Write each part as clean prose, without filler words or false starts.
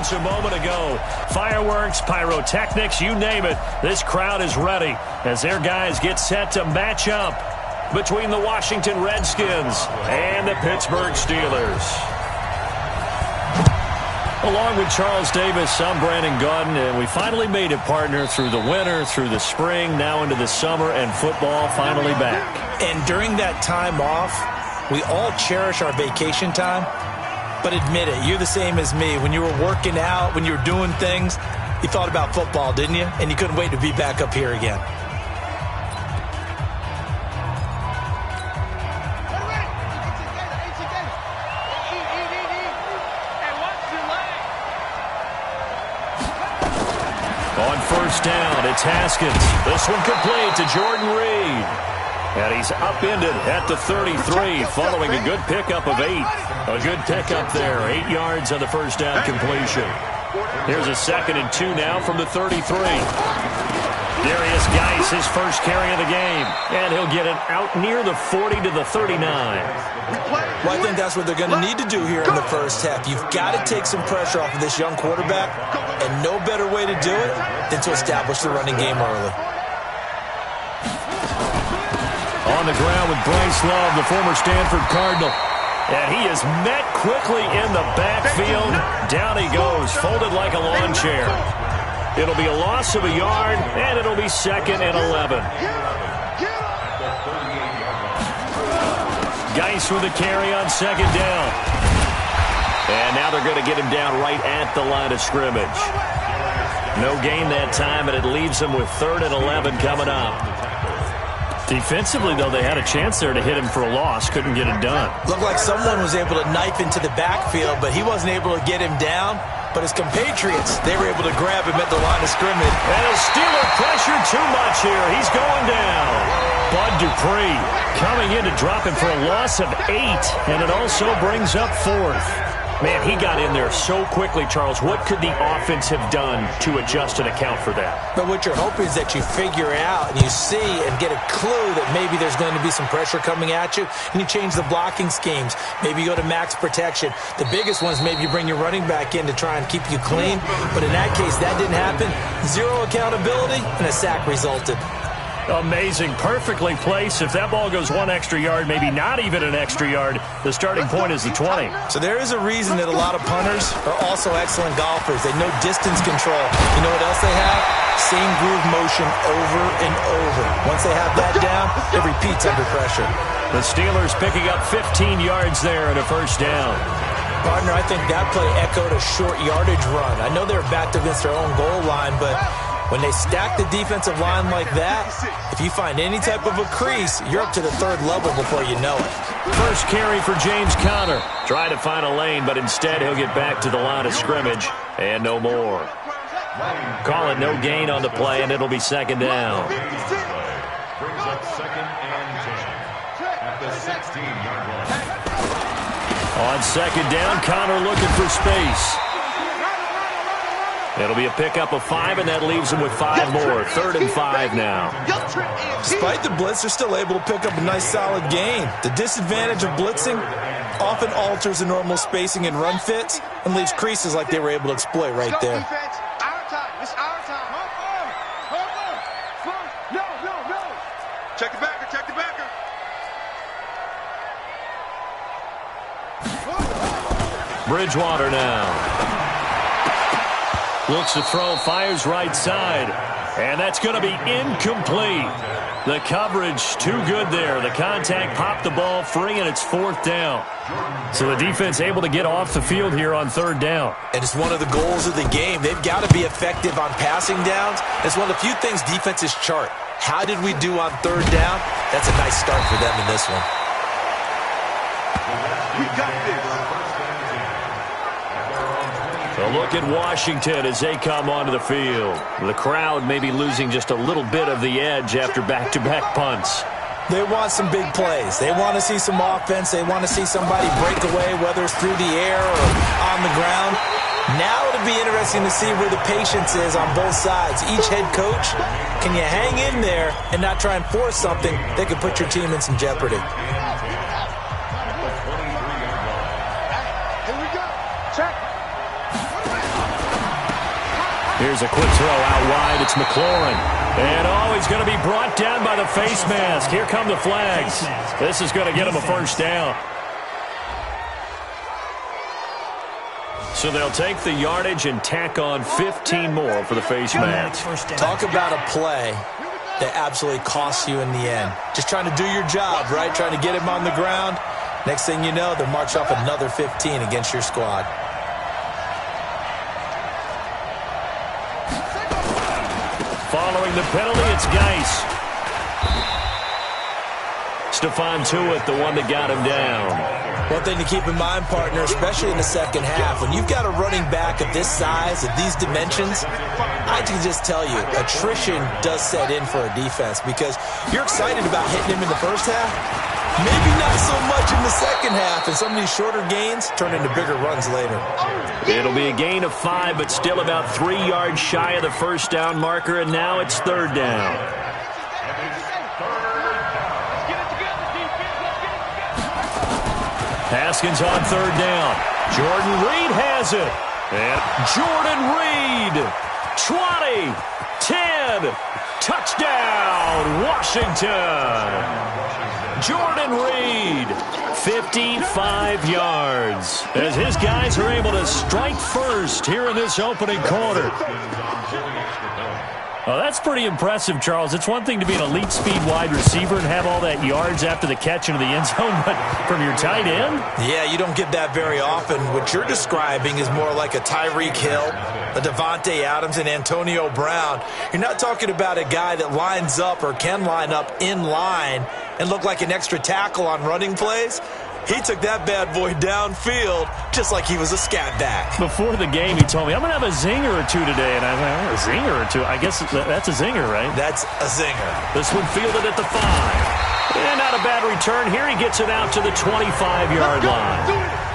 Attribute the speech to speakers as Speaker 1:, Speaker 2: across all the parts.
Speaker 1: seconds a moment ago. Fireworks, pyrotechnics, you name it. This crowd is ready as their guys get set to match up between the Washington Redskins and the Pittsburgh Steelers. Along with Charles Davis, I'm Brandon Gaudin, and we finally made it, partner, through the winter, through the spring, now into the summer, and football finally back.
Speaker 2: And during that time off, we all cherish our vacation time. But admit it, you're the same as me. When you were working out, when you were doing things, you thought about football, didn't you? And you couldn't wait to be back up here again.
Speaker 1: On first down, it's Haskins. This one complete to Jordan Reed. And he's upended at the 33 following a good pickup of 8. A good pickup there, 8 yards on the first down completion. Here's a 2nd and 2 now from the 33. Darius Geis, his first carry of the game. And he'll get it out near the 40 to the 39.
Speaker 2: Well, I think that's what they're going to need to do here in the first half. You've got to take some pressure off of this young quarterback, and no better way to do it than to establish the running game early.
Speaker 1: On the ground with Bryce Love, the former Stanford Cardinal. And he is met quickly in the backfield. Down he goes, folded like a lawn chair. It'll be a loss of a yard, and it'll be 2nd and 11. Geis with a carry on 2nd down. And now they're going to get him down right at the line of scrimmage. No gain that time, and it leaves them with 3rd and 11 coming up. Defensively, though, they had a chance there to hit him for a loss. Couldn't get it done.
Speaker 2: Looked like someone was able to knife into the backfield, but he wasn't able to get him down. But his compatriots, they were able to grab him at the line of scrimmage.
Speaker 1: And a Steeler pressure too much here. He's going down. Bud Dupree coming in to drop him for a loss of 8. And it also brings up 4th. Man, he got in there so quickly, Charles. What could the offense have done to adjust and account for that?
Speaker 2: But what you're hoping is that you figure out and you see and get a clue that maybe there's going to be some pressure coming at you, and you change the blocking schemes. Maybe you go to max protection. The biggest one is maybe you bring your running back in to try and keep you clean. But in that case, that didn't happen. 0 accountability, and a sack resulted.
Speaker 1: Amazing. Perfectly placed. If that ball goes 1 extra yard, maybe not even an extra yard, the starting point is the 20.
Speaker 2: So there is a reason that a lot of punters are also excellent golfers. They know distance control. You know what else they have? Same groove motion over and over. Once they have that down, it repeats under pressure.
Speaker 1: The Steelers picking up 15 yards there and a first down.
Speaker 2: Partner, I think that play echoed a short yardage run. I know they were backed against their own goal line, but when they stack the defensive line like that, if you find any type of a crease, you're up to the 3rd level before you know it.
Speaker 1: First carry for James Conner. Try to find a lane, but instead he'll get back to the line of scrimmage and no more. Call it no gain on the play, and it'll be 2nd down.
Speaker 3: Brings up 2nd and 10 at the 16-yard line.
Speaker 1: On 2nd down, Conner looking for space. It'll be a pickup of 5, and that leaves them with 5 more. 3rd and 5 now.
Speaker 2: Despite the blitz, they're still able to pick up a nice, solid gain. The disadvantage of blitzing often alters the normal spacing and run fits and leaves creases like they were able to exploit right there.
Speaker 3: Check the backer, check the backer.
Speaker 1: Bridgewater now. Looks to throw, fires right side. And that's going to be incomplete. The coverage too good there. The contact popped the ball free, and it's 4th down. So the defense able to get off the field here on 3rd down.
Speaker 2: And it's one of the goals of the game. They've got to be effective on passing downs. It's one of the few things defenses chart. How did we do on 3rd down? That's a nice start for them in this one.
Speaker 3: We got this.
Speaker 1: A look at Washington as they come onto the field. The crowd may be losing just a little bit of the edge after back-to-back punts.
Speaker 2: They want some big plays. They want to see some offense. They want to see somebody break away, whether it's through the air or on the ground. Now it'll be interesting to see where the patience is on both sides. Each head coach, can you hang in there and not try and force something that could put your team in some jeopardy?
Speaker 1: Here's a quick throw out wide. It's McLaurin. And, he's going to be brought down by the face mask. Here come the flags. This is going to get him a first down. So they'll take the yardage and tack on 15 more for the face mask.
Speaker 2: Talk about a play that absolutely costs you in the end. Just trying to do your job, right? Trying to get him on the ground. Next thing you know, they'll march off another 15 against your squad.
Speaker 1: Following the penalty, it's Geis. Stephon Tuitt, the one that got him down.
Speaker 2: One thing to keep in mind, partner, especially in the second half, when you've got a running back of this size, of these dimensions, I can just tell you, attrition does set in for a defense because you're excited about hitting him in the first half. Maybe not so much in the second half, and some of these shorter gains turn into bigger runs later.
Speaker 1: It'll be a gain of 5, but still about 3 yards shy of the first down marker, and now it's third down. Haskins on third down. Jordan Reed has it. And Jordan Reed, 20, 10, touchdown, Washington. Jordan Reed, 55 yards, as his guys are able to strike first here in this opening quarter. Well, that's pretty impressive, Charles. It's one thing to be an elite speed wide receiver and have all that yards after the catch into the end zone, but from your tight end?
Speaker 2: Yeah, you don't get that very often. What you're describing is more like a Tyreek Hill, a Devontae Adams, and Antonio Brown. You're not talking about a guy that lines up or can line up in line and look like an extra tackle on running plays. He took that bad boy downfield just like he was a scat back.
Speaker 1: Before the game, he told me, I'm going to have a zinger or two today. And I was like, oh, a zinger or two? I guess that's a zinger, right?
Speaker 2: That's a zinger.
Speaker 1: This one fielded at the 5. And not a bad return. Here he gets it out to the 25-yard line.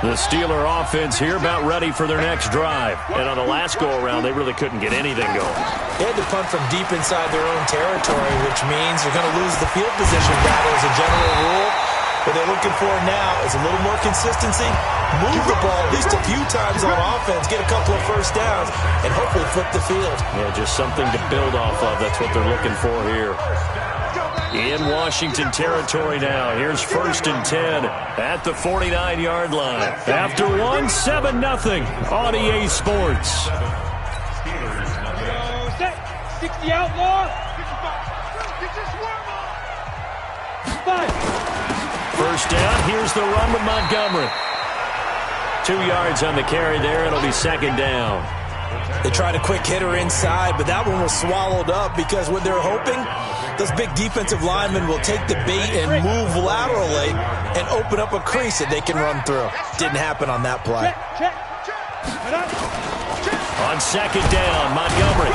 Speaker 1: The Steeler offense here about ready for their next drive. And on the last go-around, they really couldn't get anything going.
Speaker 2: They had to punt from deep inside their own territory, which means you're going to lose the field position battle as a general rule. What they're looking for now is a little more consistency, move the ball at least a few times on offense, get a couple of first downs, and hopefully flip the field.
Speaker 1: Yeah, just something to build off of. That's what they're looking for here. In Washington territory now. Here's 1st and 10 at the 49-yard line. After 1, 7-0 on EA Sports.
Speaker 4: Stick the outlaw.
Speaker 1: 1st down. Here's the run with Montgomery. 2 yards on the carry there. It'll be 2nd down.
Speaker 2: They tried a quick hitter inside, but that one was swallowed up because what they're hoping, those big defensive linemen will take the bait and move laterally and open up a crease that they can run through. Didn't happen on that play.
Speaker 1: On 2nd down, Montgomery.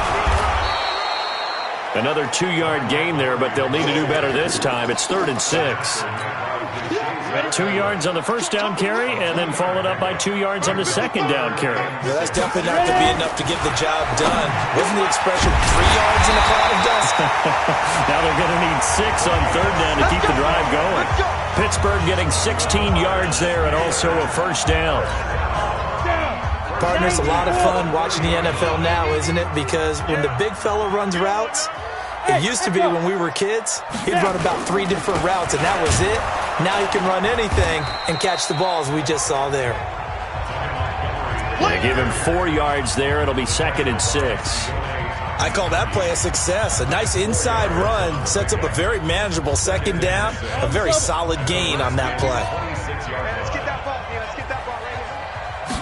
Speaker 1: Another 2-yard gain there, but they'll need to do better this time. It's 3rd and 6. 2 yards on the 1st down carry, and then followed up by 2 yards on the 2nd down carry.
Speaker 2: Well, that's definitely not going to be enough to get the job done. Wasn't the expression 3 yards in a cloud of dust?
Speaker 1: Now they're going to need 6 on 3rd down to keep the drive going. Pittsburgh getting 16 yards there and also a 1st down.
Speaker 2: Partner, it's a lot of fun watching the NFL now, isn't it? Because when the big fella runs routes, it used to be when we were kids, he'd run about 3 different routes, and that was it. Now he can run anything and catch the balls we just saw there.
Speaker 1: They give him 4 yards there. It'll be 2nd and 6.
Speaker 2: I call that play a success. A nice inside run sets up a very manageable 2nd down, a very solid gain on that play.
Speaker 3: Let's get that ball, man. Let's get that ball right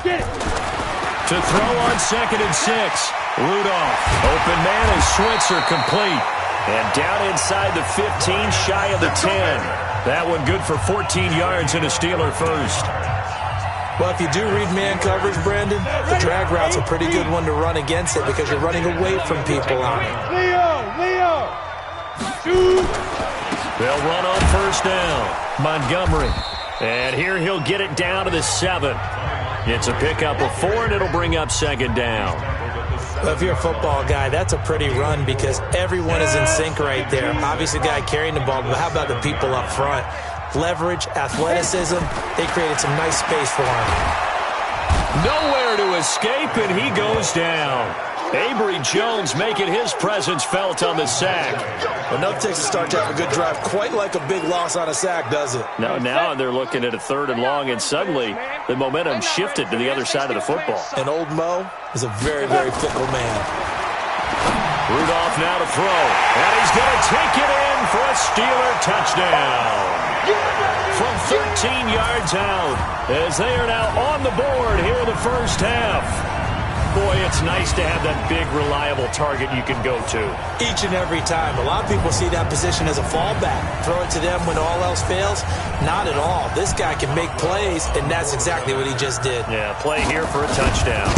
Speaker 3: here. Get it.
Speaker 1: To throw on 2nd and 6. Rudolph. Open man is Switzer complete. And down inside the 15, shy of the 10. That one good for 14 yards and a Steeler first.
Speaker 2: Well, if you do read man coverage, Brandon, the drag route's a pretty good one to run against it because you're running away from people on it.
Speaker 4: Leo! Shoot!
Speaker 1: They'll run on 1st down. Montgomery. And here he'll get it down to the 7. It's a pickup of 4, and it'll bring up 2nd down.
Speaker 2: Well, if you're a football guy, that's a pretty run because everyone is in sync right there. Obviously, the guy carrying the ball, but how about the people up front? leverage, athleticism. They created some nice space for him.
Speaker 1: Nowhere to escape, and he goes down. Avery Jones making his presence felt on the sack.
Speaker 2: Well, no takes a start to have a good drive, quite like a big loss on a sack, does it?
Speaker 1: No, now they're looking at a 3rd and long, and suddenly the momentum shifted to the other side of the football.
Speaker 2: And old Mo is a very, very fickle man.
Speaker 1: Rudolph now to throw, and he's going to take it in for a Steeler touchdown. From 13 yards out, as they are now on the board here in the first half. Boy, it's nice to have that big, reliable target you can go to.
Speaker 2: Each and every time. A lot of people see that position as a fallback. Throw it to them when all else fails. Not at all. This guy can make plays, and that's exactly what he just did.
Speaker 1: Yeah, play here for a touchdown.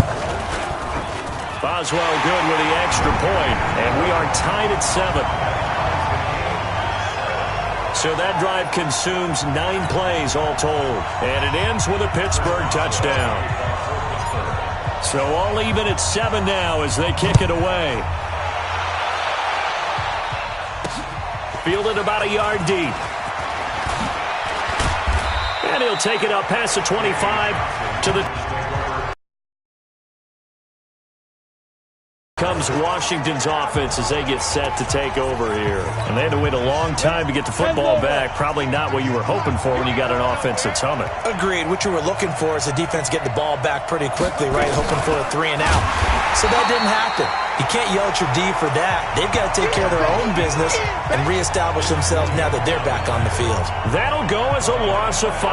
Speaker 1: Boswell good with the extra point, and we are tied at 7. So that drive consumes 9 plays all told, and it ends with a Pittsburgh touchdown. So all even at 7 now as they kick it away. Fielded about a yard deep. And he'll take it up past the 25 to the... Comes Washington's offense as they get set to take over here. And they had to wait a long time to get the football back. Probably not what you were hoping for when you got an offense that's humming.
Speaker 2: Agreed. What you were looking for is the defense getting the ball back pretty quickly, right? Hoping for a 3 and out. So that didn't happen. You can't yell at your D for that. They've got to take care of their own business and reestablish themselves now that they're back on the field.
Speaker 1: That'll go as a loss of 5.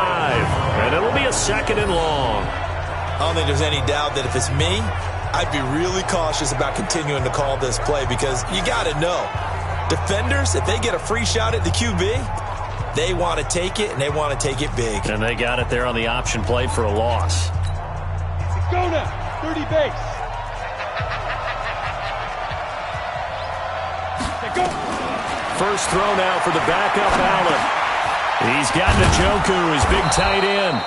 Speaker 1: And it'll be a 2nd and long.
Speaker 2: I don't think there's any doubt that if it's me, I'd be really cautious about continuing to call this play because you got to know, defenders, if they get a free shot at the QB, they want to take it, and they want to take it big.
Speaker 1: And they got it there on the option play for a loss.
Speaker 4: Go now, 30 base. Go.
Speaker 1: First throw now for the backup Allen. He's got Njoku, his big tight end.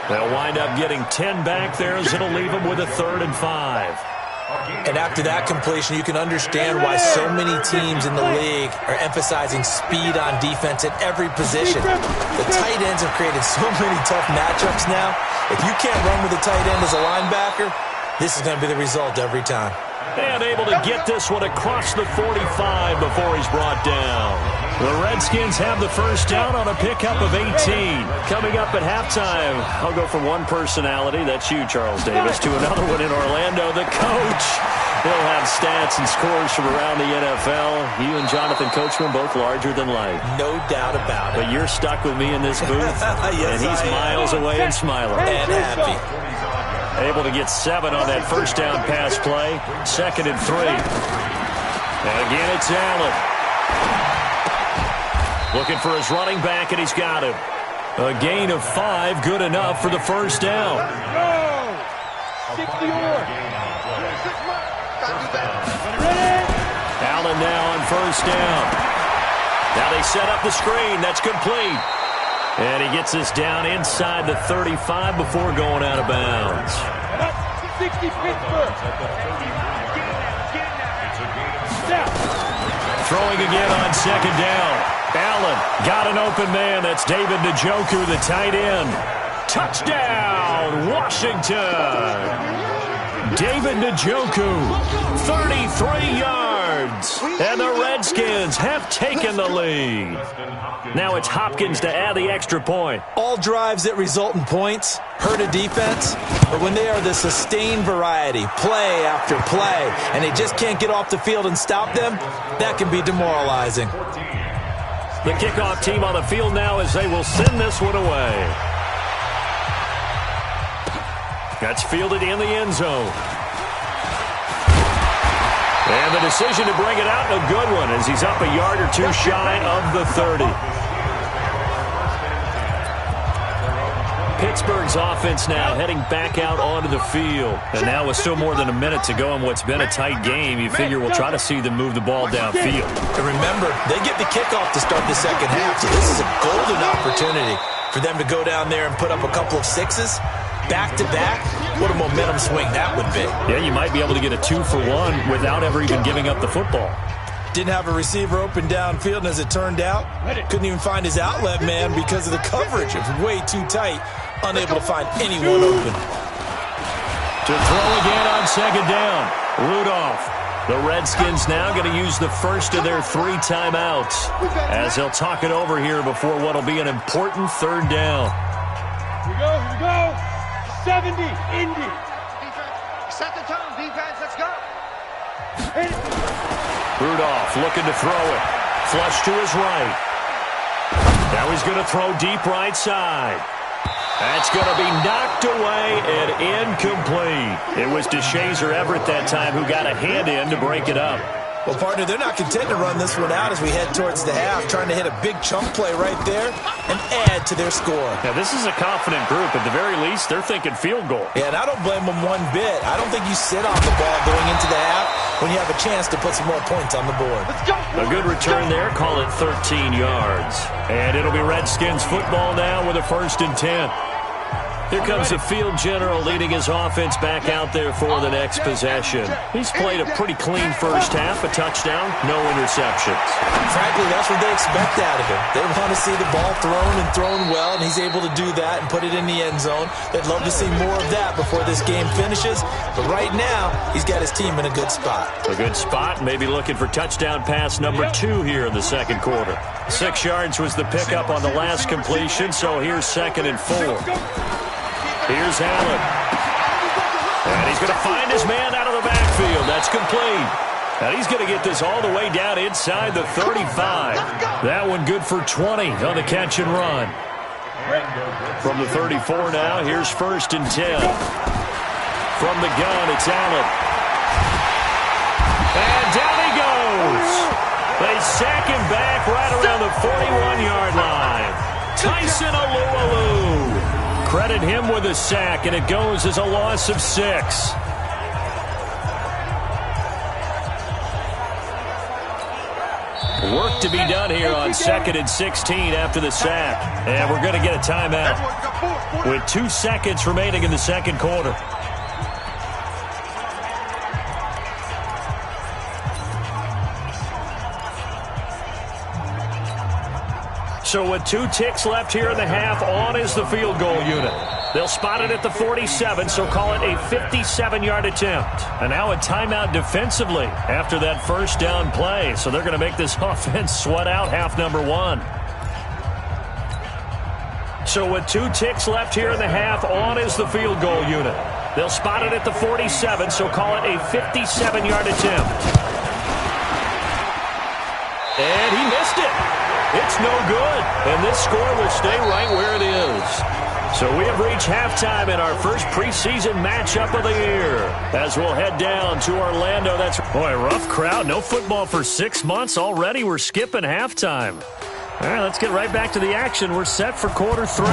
Speaker 1: They'll wind up getting 10 back there as it'll leave them with a 3rd and 5.
Speaker 2: And after that completion, you can understand why so many teams in the league are emphasizing speed on defense at every position. The tight ends have created so many tough matchups now. If you can't run with a tight end as a linebacker, this is going to be the result every time.
Speaker 1: And able to get this one across the 45 before he's brought down. The Redskins have the first down on a pickup of 18. Coming up at halftime, I'll go from one personality, that's you, Charles Davis, to another one in Orlando, the coach. He'll have stats and scores from around the NFL. You and Jonathan Coachman both larger than life.
Speaker 2: No doubt about it.
Speaker 1: But you're stuck with me in this booth,
Speaker 2: yes,
Speaker 1: and he's miles away and smiling.
Speaker 2: And happy.
Speaker 1: Able to get 7 on that first down pass play. 2nd and 3. And again, it's Allen. Looking for his running back, and he's got him. A gain of 5, good enough for the first down.
Speaker 4: Go. 60 more.
Speaker 1: Allen now on first down. Now they set up the screen. That's complete. And he gets this down inside the 35 before going out of bounds.
Speaker 4: 60 Pittsburgh.
Speaker 1: Throwing again on 2nd down. Allen got an open man. That's David Njoku, the tight end. Touchdown, Washington. David Njoku, 33 yards. And the Redskins have taken the lead. Now it's Hopkins to add the extra point.
Speaker 2: All drives that result in points hurt a defense, but when they are the sustained variety, play after play, and they just can't get off the field and stop them, that can be demoralizing.
Speaker 1: The kickoff team on the field now as they will send this one away. That's fielded in the end zone. And the decision to bring it out, a good one, as he's up a yard or two shy of the 30. Pittsburgh's offense now heading back out onto the field. And now with still more than a minute to go in what's been a tight game, you figure we'll try to see them move the ball downfield.
Speaker 2: And remember, they get the kickoff to start the second half, so this is a golden opportunity for them to go down there and put up a couple of 6s. Back-to-back, what a momentum swing that would be.
Speaker 1: Yeah, you might be able to get a 2-for-1 without ever even giving up the football.
Speaker 2: Didn't have a receiver open downfield, and as it turned out, couldn't even find his outlet man because of the coverage. It was way too tight, unable to find anyone open.
Speaker 1: To throw again on second down, Rudolph. The Redskins now going to use the first of their 3 timeouts as they'll talk it over here before what will be an important third down.
Speaker 4: Here we go. 70, Indy.
Speaker 3: Set the tone, defense, let's go.
Speaker 1: Rudolph looking to throw it. Flush to his right. Now he's going to throw deep right side. That's going to be knocked away and incomplete. It was DeShazer Everett that time who got a hand in to break it up.
Speaker 2: Well, partner, they're not content to run this one out as we head towards the half, trying to hit a big chunk play right there and add to their score.
Speaker 1: Now, this is a confident group. At the very least, they're thinking field goal.
Speaker 2: Yeah, and I don't blame them one bit. I don't think you sit on the ball going into the half when you have a chance to put some more points on the board.
Speaker 1: A good return there. Call it 13 yards. And it'll be Redskins football now with a 1st and 10. Here comes the field general leading his offense back out there for the next possession. He's played a pretty clean first half, a touchdown, no interceptions.
Speaker 2: Frankly, that's what they expect out of him. They want to see the ball thrown and thrown well, and he's able to do that and put it in the end zone. They'd love to see more of that before this game finishes, but right now, he's got his team in a good spot.
Speaker 1: A good spot, maybe looking for touchdown pass number 2 here in the second quarter. 6 yards was the pickup on the last completion, so here's 2nd and 4. Here's Allen. And he's going to find his man out of the backfield. That's complete. And he's going to get this all the way down inside the 35. That one good for 20 on the catch and run. From the 34 now, here's 1st and 10. From the gun, it's Allen. And down he goes. They sack him back right around the 41-yard line. Tyson Alualu. Credit him with a sack, and it goes as a loss of 6. Work to be done here on 2nd and 16 after the sack. And we're going to get a timeout with 2 seconds remaining in the second quarter. So with 2 ticks left here in the half, on is the field goal unit. They'll spot it at the 47, so call it a 57-yard attempt. And now a timeout defensively after that first down play. So they're going to make this offense sweat out half number 1. So with 2 ticks left here in the half, on is the field goal unit. They'll spot it at the 47, so call it a 57-yard attempt. And he missed it. It's no good, and this score will stay right where it is. So we have reached halftime in our first preseason matchup of the year. As we'll head down to Orlando. That's, boy, rough crowd. No football for 6 months. Already we're skipping halftime. All right, let's get right back to the action. We're set for quarter 3.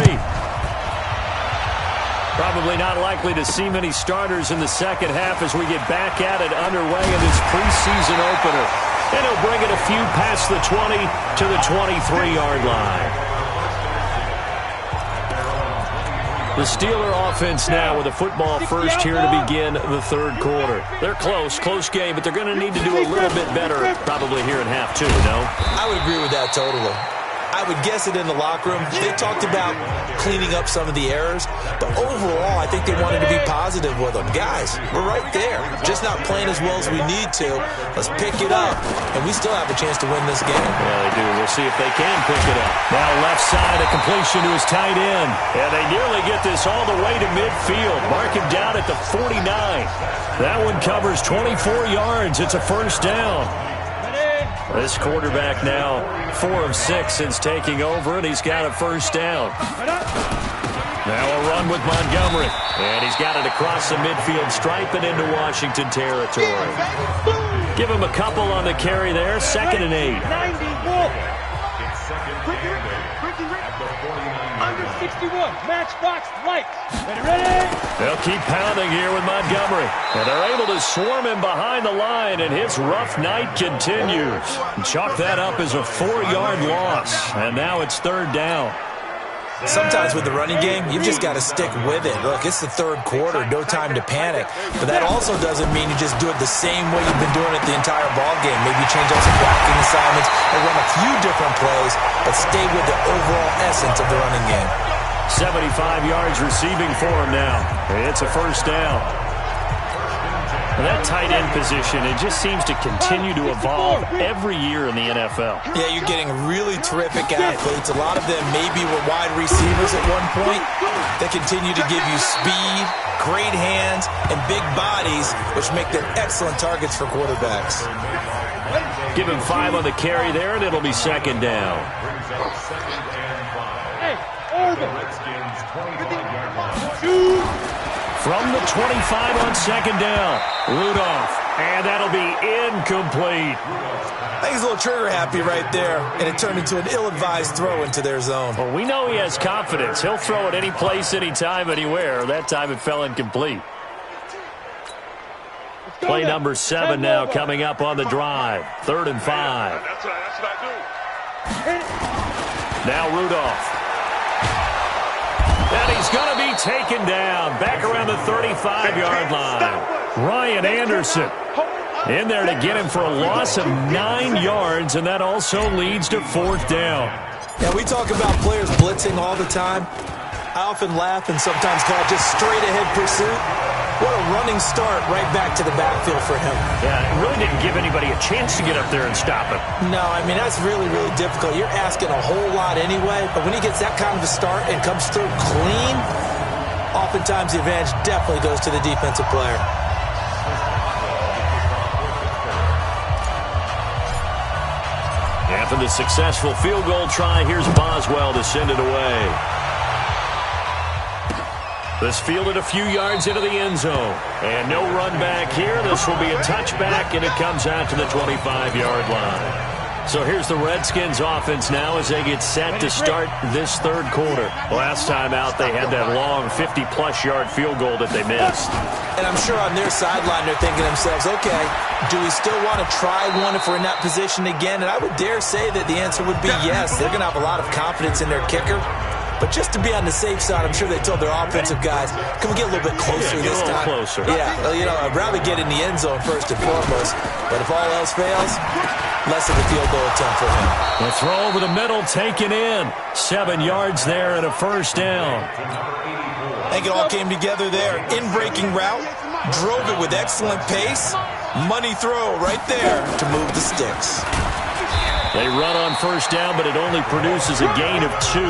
Speaker 1: Probably not likely to see many starters in the second half as we get back at it underway in this preseason opener. And he'll bring it a few past the 20 to the 23-yard line. The Steeler offense now with a football first here to begin the third quarter. They're close game, but they're going to need to do a little bit better probably here in half 2, no?
Speaker 2: I would agree with that totally. I would guess it in the locker room. They talked about cleaning up some of the errors, but overall, I think they wanted to be positive with them. Guys, we're right there. Just not playing as well as we need to. Let's pick it up, and we still have a chance to win this game.
Speaker 1: Yeah, they do. We'll see if they can pick it up. Now left side, a completion to his tight end. And they nearly get this all the way to midfield. Mark him down at the 49. That one covers 24 yards. It's a first down. This quarterback now 4 of 6 since taking over, and he's got a first down. Now a run with Montgomery, and he's got it across the midfield stripe and into Washington territory. Give him a couple on the carry there, 2nd and 8.
Speaker 4: Under 61, matchbox lights. Ready?
Speaker 1: They'll keep pounding here with Montgomery. And they're able to swarm him behind the line, and his rough night continues. Chalk that up as a 4-yard loss. And now it's third down.
Speaker 2: Sometimes with the running game, you've just got to stick with it. Look, it's the third quarter, no time to panic. But that also doesn't mean you just do it the same way you've been doing it the entire ball game. Maybe you change up some blocking assignments or run a few different plays, but stay with the overall essence of the running game.
Speaker 1: 75 yards receiving for him now. It's a first down. That tight end position, it just seems to continue to evolve every year in the NFL.
Speaker 2: Yeah, you're getting really terrific athletes. A lot of them maybe were wide receivers at one point. They continue to give you speed, great hands, and big bodies, which make them excellent targets for quarterbacks.
Speaker 1: Give him 5 on the carry there, and it'll be second down.
Speaker 4: Hey, Orban.
Speaker 1: From the 25 on second down, Rudolph, and that'll be incomplete.
Speaker 2: I think he's a little trigger happy right there, and it turned into an ill-advised throw into their zone.
Speaker 1: Well, we know he has confidence. He'll throw it any place, anytime, anywhere. That time it fell incomplete. Play number 7 now coming up on the drive. 3rd and 5.
Speaker 3: That's what I do.
Speaker 1: Now Rudolph. And he's going to be taken down back around the 35-yard line. Ryan Anderson in there to get him for a loss of 9 yards, and that also leads to 4th down.
Speaker 2: Yeah, we talk about players blitzing all the time. I often laugh and sometimes call it just straight-ahead pursuit. What a running start right back to the backfield for him.
Speaker 1: Yeah, it really didn't give anybody a chance to get up there and stop him.
Speaker 2: No, I mean, that's really, really difficult. You're asking a whole lot anyway, but when he gets that kind of a start and comes through clean, oftentimes the advantage definitely goes to the defensive player.
Speaker 1: After the successful field goal try, here's Boswell to send it away. This fielded a few yards into the end zone. And no run back here. This will be a touchback, and it comes out to the 25-yard line. So here's the Redskins offense now as they get set to start this third quarter. Last time out, they had that long 50-plus yard field goal that they missed.
Speaker 2: And I'm sure on their sideline they're thinking to themselves, okay, do we still want to try one if we're in that position again? And I would dare say that the answer would be yes. They're going to have a lot of confidence in their kicker. But just to be on the safe side, I'm sure they told their offensive guys, can we get a little bit closer this time?
Speaker 1: Closer.
Speaker 2: Yeah, well, you know, I'd rather get in the end zone first and foremost. But if all else fails, less of a field goal attempt for him.
Speaker 1: The throw over the middle taken in. 7 yards there and a first down.
Speaker 2: I think it all came together there. In-breaking route, drove it with excellent pace. Money throw right there to move the sticks.
Speaker 1: They run on first down, but it only produces a gain of 2.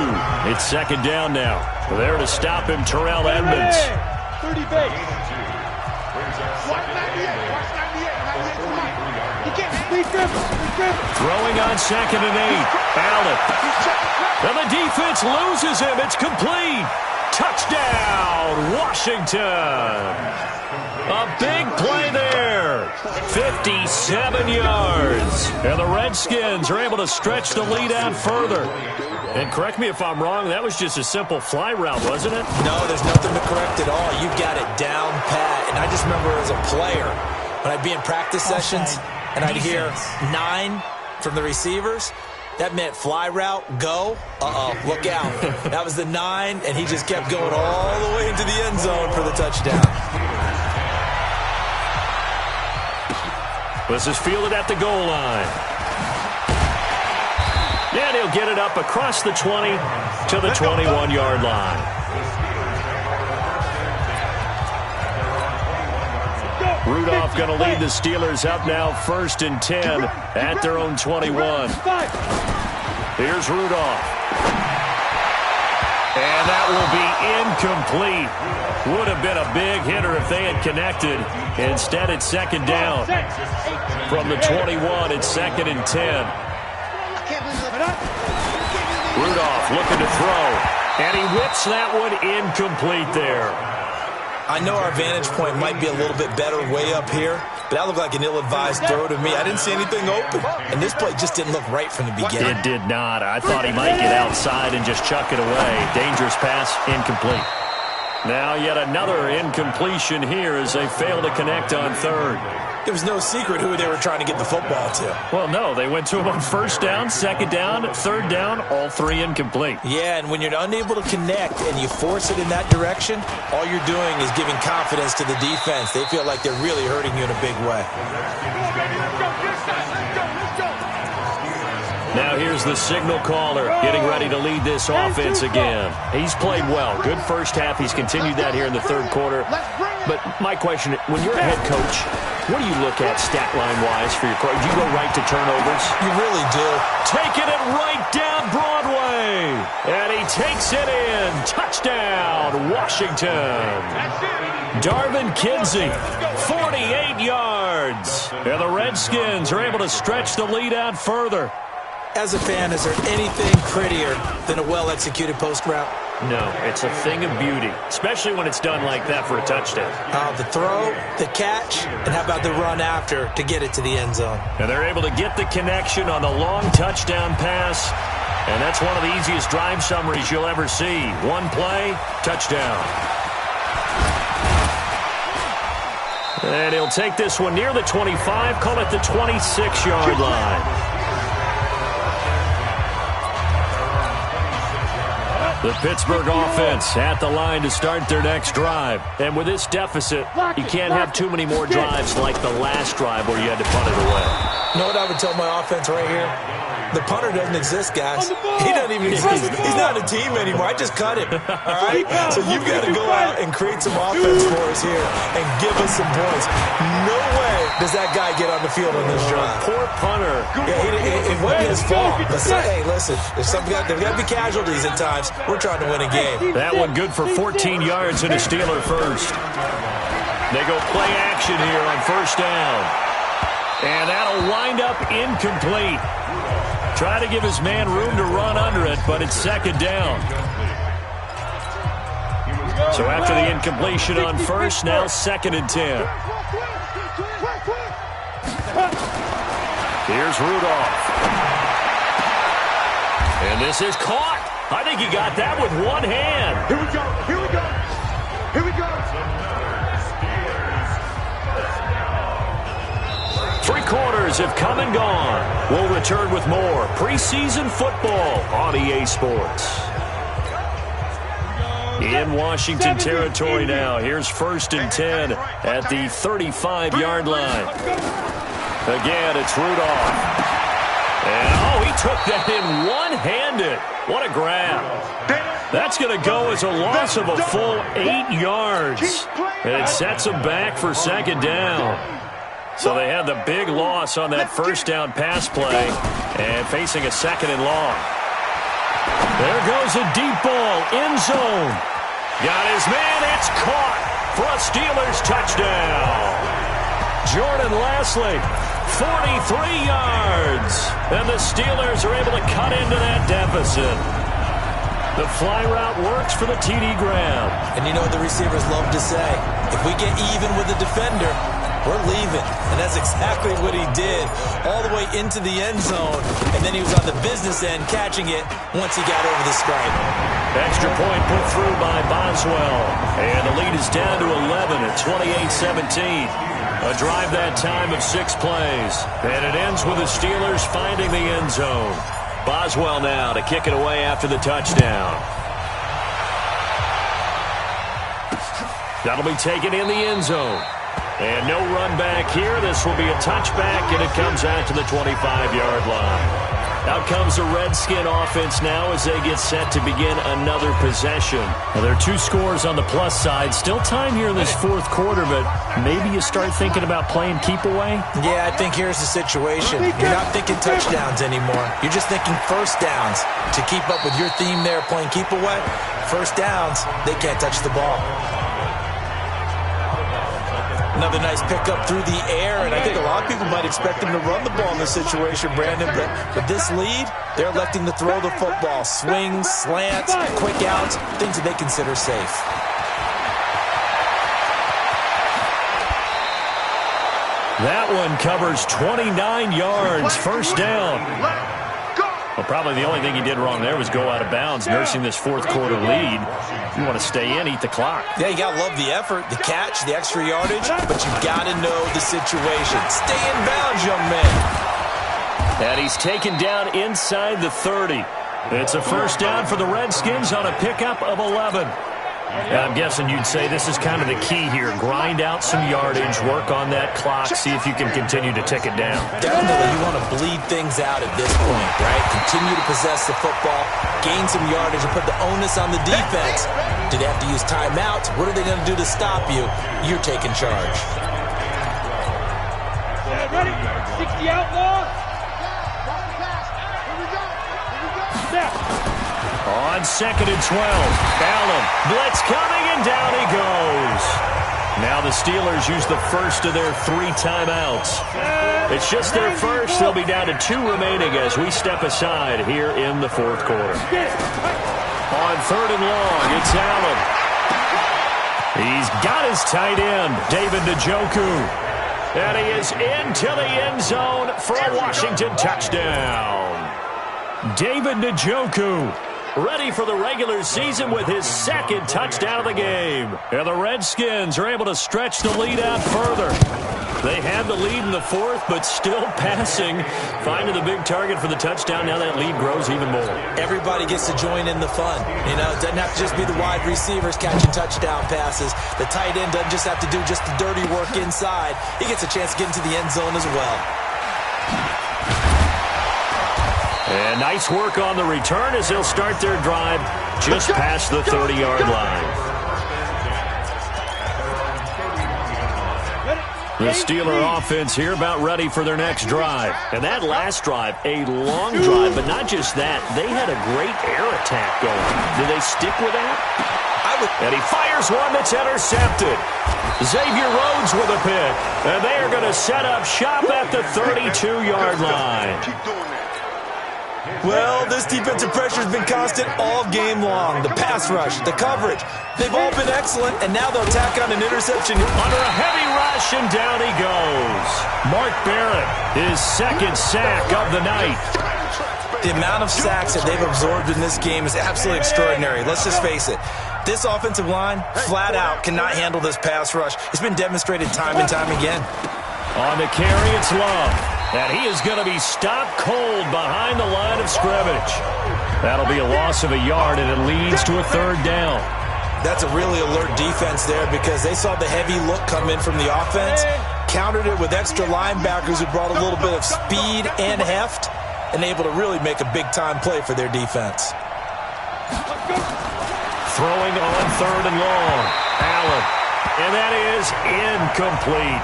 Speaker 1: It's second down now. There to stop him, Terrell Edmonds.
Speaker 4: 30 base.
Speaker 1: Throwing on 2nd and 8. Allen. And the defense loses him. It's complete. Touchdown, Washington. A big play there. 57 yards. And the Redskins are able to stretch the lead out further. And correct me if I'm wrong, that was just a simple fly route, wasn't it?
Speaker 2: No, there's nothing to correct at all. You've got it down pat. And I just remember as a player, when I'd be in practice sessions and I'd hear 9 from the receivers, that meant fly route, go. Look out. That was the 9, and he just kept going all the way into the end zone for the touchdown.
Speaker 1: This is fielded at the goal line. And he'll get it up across the 20 to the 21-yard line. Rudolph going to lead the Steelers up now 1st and 10 at their own 21. Here's Rudolph. And that will be incomplete. Would have been a big hitter if they had connected. Instead, it's second down. From the 21, it's 2nd and 10. Rudolph looking to throw. And he whips that one incomplete there.
Speaker 2: I know our vantage point might be a little bit better way up here, but that looked like an ill-advised throw to me. I didn't see anything open, and this play just didn't look right from the beginning.
Speaker 1: It did not. I thought he might get outside and just chuck it away. Dangerous pass, incomplete. Now yet another incompletion here as they fail to connect on third.
Speaker 2: It was no secret who they were trying to get the football to.
Speaker 1: Well, no, they went to him on first down, second down, third down, all three incomplete.
Speaker 2: Yeah, and when you're unable to connect and you force it in that direction, all you're doing is giving confidence to the defense. They feel like they're really hurting you in a big way.
Speaker 1: Now here's the signal caller getting ready to lead this offense again. He's played well. Good first half. He's continued that here in the third quarter. But my question, when you're a head coach, what do you look at stat line-wise for your coach? Do you go right to turnovers?
Speaker 2: You really do.
Speaker 1: Taking it right down Broadway. And he takes it in. Touchdown, Washington. Darvin Kinsey, 48 yards. And the Redskins are able to stretch the lead out further.
Speaker 2: As a fan, is there anything prettier than a well-executed post route?
Speaker 1: No, it's a thing of beauty, especially when it's done like that for a touchdown.
Speaker 2: The throw, the catch, and how about the run after to get it to the end zone?
Speaker 1: And they're able to get the connection on the long touchdown pass, and that's one of the easiest drive summaries you'll ever see. One play, touchdown. And he'll take this one near the 25, call it the 26-yard line. The Pittsburgh offense at the line to start their next drive. And with this deficit, you can't have too many more drives like the last drive where you had to punt it away.
Speaker 2: You know what I would tell my offense right here? The punter doesn't exist, guys. He doesn't even exist. He's not a team anymore. I just cut him. All right? So you've got to go out and create some offense for us here and give us some points. No way does that guy get on the field on this drive.
Speaker 1: Poor punter.
Speaker 2: Yeah, it wasn't his fault. But hey, listen, there's got to be casualties at times. We're trying to win a game.
Speaker 1: That one good for 14 yards and a Steeler first. They go play action here on first down. And that'll wind up incomplete. Try to give his man room to run under it, but it's second down. So after the incompletion on first, now second and 10. Here's Rudolph. And this is caught. I think he got that with one hand.
Speaker 3: Here we go. Here we go. Here we go.
Speaker 1: 3 quarters have come and gone. We'll return with more preseason football on EA Sports. In Washington territory now. Here's first and 10 at the 35-yard line. Again, it's Rudolph. And, he took that in one-handed. What a grab. That's going to go as a loss of a full 8 yards. And it sets them back for second down. So they had the big loss on that first down pass play and facing a second and long. There goes a deep ball, end zone. Got his man, it's caught for a Steelers touchdown. Jordan Lasley, 43 yards. And the Steelers are able to cut into that deficit. The fly route works for the TD Graham.
Speaker 2: And you know what the receivers love to say? If we get even with the defender, we're leaving. And that's exactly what he did. All the way into the end zone. And then he was on the business end catching it once he got over the stripe.
Speaker 1: Extra point put through by Boswell. And the lead is down to 11 at 28-17. A drive that time of 6 plays. And it ends with the Steelers finding the end zone. Boswell now to kick it away after the touchdown. That'll be taken in the end zone. And no run back here. This will be a touchback, and it comes out to the 25-yard line. Out comes the Redskin offense now as they get set to begin another possession. Well, there are 2 scores on the plus side. Still time here in this fourth quarter, but maybe you start thinking about playing keep away?
Speaker 2: Yeah, I think here's the situation. You're not thinking touchdowns anymore. You're just thinking first downs. To keep up with your theme there, playing keep away, first downs, they can't touch the ball. Another nice pickup through the air, and I think a lot of people might expect him to run the ball in this situation, Brandon, but with this lead, they're electing to throw the football. Swings, slants, quick outs, things that they consider safe.
Speaker 1: That one covers 29 yards, first down. Well, probably the only thing he did wrong there was go out of bounds, nursing this fourth quarter lead. If you want to stay in, eat the clock.
Speaker 2: Yeah, you got to love the effort, the catch, the extra yardage, but you've got to know the situation. Stay in bounds, young man.
Speaker 1: And he's taken down inside the 30. It's a first down for the Redskins on a pickup of 11. And I'm guessing you'd say this is kind of the key here. Grind out some yardage, work on that clock, see if you can continue to tick it down.
Speaker 2: Definitely, you want to bleed things out at this point, right? Continue to possess the football, gain some yardage, and put the onus on the defense. Do they have to use timeouts? What are they going to do to stop you? You're taking charge.
Speaker 4: Ready? 60 outlaw.
Speaker 1: On 2nd and 12, Allen, blitz coming, and down he goes. Now the Steelers use the first of their 3 timeouts. It's just their first. They'll be down to 2 remaining as we step aside here in the fourth quarter. On 3rd and long, it's Allen. He's got his tight end, David Njoku. And he is into the end zone for a Washington touchdown. David Njoku, ready for the regular season with his 2nd touchdown of the game. And the Redskins are able to stretch the lead out further. They had the lead in the 4th, but still passing, finding the big target for the touchdown. Now that lead grows even more.
Speaker 2: Everybody gets to join in the fun. You know, it doesn't have to just be the wide receivers catching touchdown passes. The tight end doesn't just have to do just the dirty work inside. He gets a chance to get into the end zone as well.
Speaker 1: And nice work on the return as they'll start their drive just past the 30-yard line. The Steeler offense here about ready for their next drive. And that last drive, a long drive, but not just that. They had a great air attack going. Do they stick with that? And he fires one that's intercepted. Xavier Rhodes with a pick. And they are going to set up shop at the 32-yard line.
Speaker 2: Well, this defensive pressure has been constant all game long. The pass rush, the coverage, they've all been excellent, and now they'll tack on an interception.
Speaker 1: Under a heavy rush, and down he goes. Mark Barrett, his 2nd sack of the night.
Speaker 2: The amount of sacks that they've absorbed in this game is absolutely extraordinary. Let's just face it. This offensive line, flat out, cannot handle this pass rush. It's been demonstrated time and time again.
Speaker 1: On the carry, it's Love. And he is going to be stopped cold behind the line of scrimmage. That'll be a loss of a yard, and it leads to a 3rd down.
Speaker 2: That's a really alert defense there because they saw the heavy look come in from the offense, countered it with extra linebackers who brought a little bit of speed and heft, and able to really make a big-time play for their defense.
Speaker 1: Throwing on 3rd and long, Allen. And that is incomplete.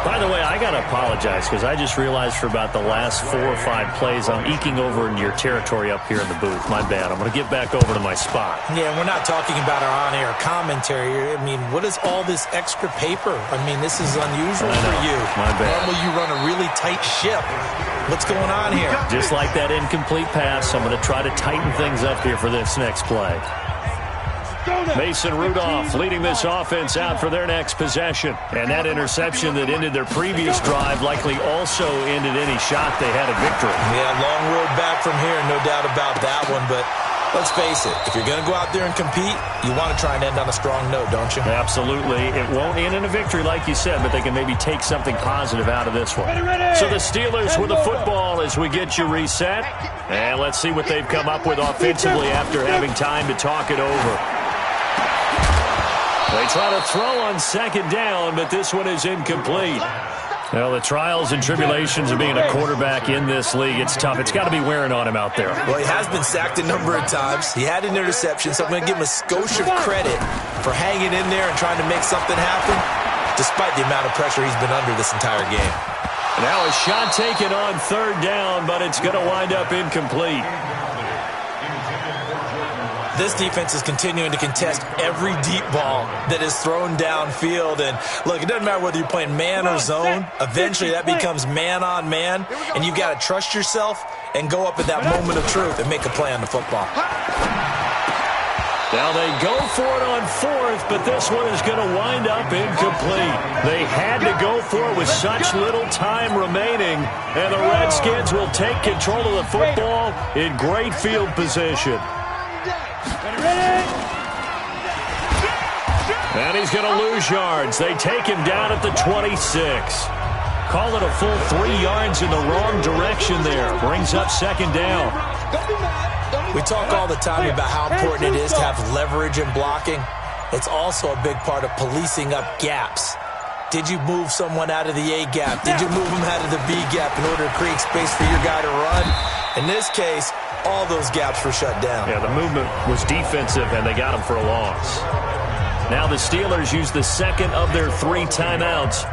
Speaker 1: By the way, I got to apologize because I just realized for about the last 4 or 5 plays I'm eking over into your territory up here in the booth. My bad. I'm going to get back over to my spot.
Speaker 2: Yeah, we're not talking about our on-air commentary. I mean, what is all this extra paper? I mean, this is unusual for you.
Speaker 1: My bad.
Speaker 2: Normally you run a really tight ship. What's going on here?
Speaker 1: Just like that incomplete pass, I'm going to try to tighten things up here for this next play. Mason Rudolph leading this offense out for their next possession. And that interception that ended their previous drive likely also ended any shot they had at victory.
Speaker 2: Yeah, long road back from here, no doubt about that one. But let's face it, if you're going to go out there and compete, you want to try and end on a strong note, don't you?
Speaker 1: Absolutely. It won't end in a victory like you said, but they can maybe take something positive out of this one. So the Steelers with the football as we get you reset. And let's see what they've come up with offensively after having time to talk it over. They try to throw on 2nd down, but this one is incomplete. Well, the trials and tribulations of being a quarterback in this league, it's tough. It's got to be wearing on him out there.
Speaker 2: Well, he has been sacked a number of times. He had an interception, so I'm going to give him a skosh of credit for hanging in there and trying to make something happen, despite the amount of pressure he's been under this entire game.
Speaker 1: Now a shot taken on 3rd down, but it's going to wind up incomplete.
Speaker 2: This defense is continuing to contest every deep ball that is thrown downfield. And, look, it doesn't matter whether you're playing man or zone. Eventually that becomes man-on-man, and you've got to trust yourself and go up at that moment of truth and make a play on the football.
Speaker 1: Now they go for it on fourth, but this one is going to wind up incomplete. They had to go for it with such little time remaining, and the Redskins will take control of the football in great field position. And he's going to lose yards. They take him down at the 26. Call it a full 3 yards in the wrong direction there. Brings up second down.
Speaker 2: We talk all the time about how important it is to have leverage in blocking. It's also a big part of policing up gaps. Did you move someone out of the A gap? Did you move them out of the B gap in order to create space for your guy to run? In this case, all those gaps were shut down.
Speaker 1: Yeah, the movement was defensive, and they got him for a loss. Now the Steelers use the second of their 3 timeouts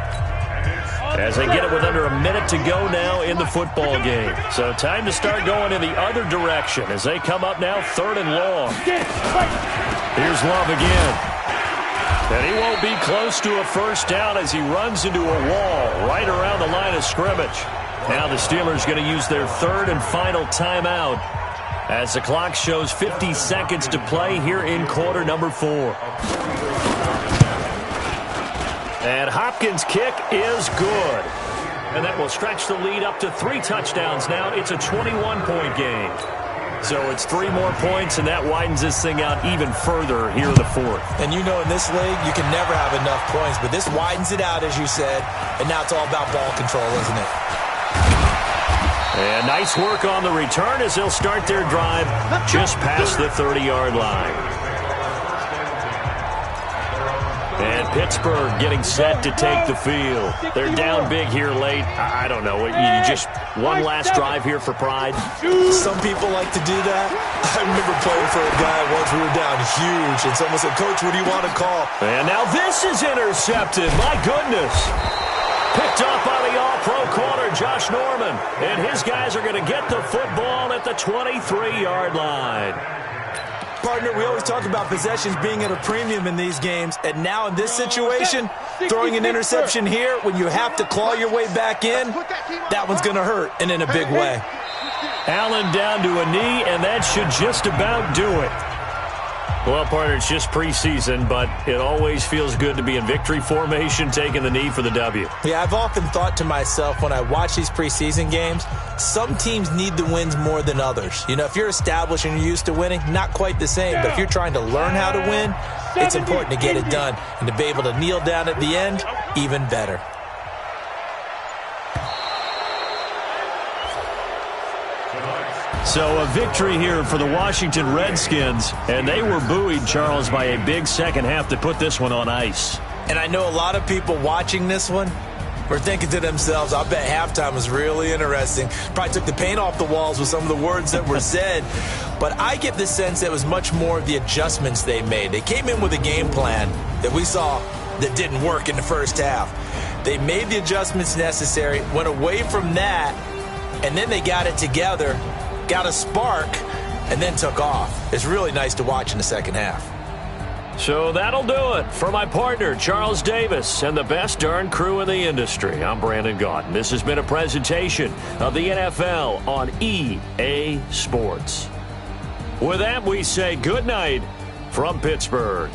Speaker 1: as they get it with under a minute to go now in the football game. So time to start going in the other direction as they come up now 3rd and long. Here's Love again. And he won't be close to a first down as he runs into a wall right around the line of scrimmage. Now the Steelers going to use their 3rd and final timeout as the clock shows 50 seconds to play here in quarter number 4. And Hopkins' kick is good. And that will stretch the lead up to 3 touchdowns now. It's a 21-point game. So it's 3 more points, and that widens this thing out even further here in the 4th.
Speaker 2: And you know in this league, you can never have enough points. But this widens it out, as you said. And now it's all about ball control, isn't it?
Speaker 1: And nice work on the return as they'll start their drive just past the 30-yard line. And Pittsburgh getting set to take the field. They're down big here late. I don't know. You just one last drive here for pride?
Speaker 2: Some people like to do that. I remember playing for a guy once we were down huge, and someone said, "Coach, what do you want to call?"
Speaker 1: And now this is intercepted. My goodness. Picked up by the all-pro corner, Josh Norman. And his guys are going to get the football at the 23-yard line.
Speaker 2: Partner, we always talk about possessions being at a premium in these games, and now in this situation, throwing an interception here when you have to claw your way back in, that one's going to hurt, and in a big way.
Speaker 1: Allen down to a knee, and that should just about do it. Well, partner, it's just preseason, but it always feels good to be in victory formation, taking the knee for the W.
Speaker 2: Yeah, I've often thought to myself when I watch these preseason games, some teams need the wins more than others. You know, if you're established and you're used to winning, not quite the same. But if you're trying to learn how to win, it's important to get it done. And to be able to kneel down at the end, even better.
Speaker 1: So a victory here for the Washington Redskins, and they were buoyed, Charles, by a big second half to put this one on ice.
Speaker 2: And I know a lot of people watching this one were thinking to themselves, I bet halftime was really interesting. Probably took the paint off the walls with some of the words that were said. But I get the sense that it was much more of the adjustments they made. They came in with a game plan that we saw that didn't work in the first half. They made the adjustments necessary, went away from that, and then they got it together, got a spark, and then took off. It's really nice to watch in the second half.
Speaker 1: So that'll do it for my partner, Charles Davis, and the best darn crew in the industry. I'm Brandon Gaudin. This has been a presentation of the NFL on EA Sports. With that, we say good night from Pittsburgh.